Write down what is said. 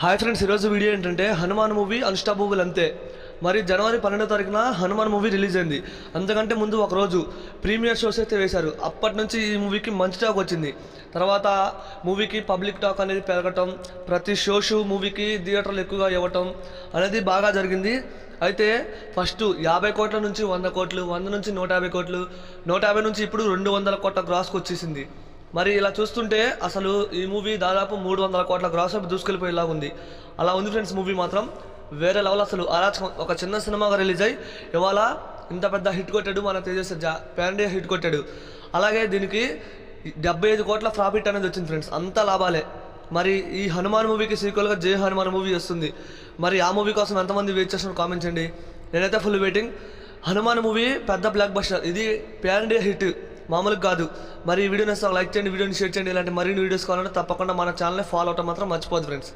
Hi friends, ఈరోజు video ఏంటంటే Hanuman movie unstoppable అంతే. మరి జనవరి 12వ తారీఖున హనుమాన్ మూవీ రిలీజ్ అయింది. అంతకంటే ముందు ఒకరోజు ప్రీమియర్ షోస్ అయితే వేశారు. అప్పటి నుంచి ఈ మూవీకి మంచి టాక్ వచ్చింది. తర్వాత మూవీకి పబ్లిక్ టాక్ అనేది పెరగటం, ప్రతి షోషు మూవీకి థియేటర్లు ఎక్కువగా ఇవ్వటం అనేది బాగా జరిగింది. అయితే ఫస్ట్ 50 కోట్ల నుంచి 100 కోట్లు, 100 నుంచి 150 కోట్లు, 150 నుంచి ఇప్పుడు 200 కోట్ల గ్రాస్కి వచ్చేసింది. మరి ఇలా చూస్తుంటే అసలు ఈ మూవీ దాదాపు 300 కోట్ల గ్రాస్ దూసుకెళ్ళిపోయేలాగా ఉంది. అలా ఉంది ఫ్రెండ్స్. మూవీ మాత్రం వేరే లెవెల్. అసలు అరాచకం. ఒక చిన్న సినిమాగా రిలీజ్ అయ్యి ఇవాళ ఇంత పెద్ద హిట్ కొట్టాడు మన తేజస్. పాన్ ఇండియా హిట్ కొట్టాడు. అలాగే దీనికి 75 కోట్ల ప్రాఫిట్ అనేది వచ్చింది ఫ్రెండ్స్. అంత లాభాలే. మరి ఈ హనుమాన్ మూవీకి సీక్వెల్గా జై హనుమాన్ మూవీ వస్తుంది. మరి ఆ మూవీ కోసం ఎంతమంది వెయిట్ చేస్తున్నారు కామెంట్ చేయండి. నేనైతే ఫుల్ వెయిటింగ్. హనుమాన్ మూవీ పెద్ద బ్లాక్ బస్టర్. ఇది పాన్ ఇండియా హిట్, మామూలుగా కాదు. మరి ఈ వీడియోని లైక్ చేయండి, వీడియోని షేర్ చేయండి. ఇలాంటి మరిన్ని వీడియోస్ కావాలంటే తప్పకుండా మన ఛానల్ని ఫాలో అవటం మాత్రం మర్చిపోద్దు ఫ్రెండ్స్.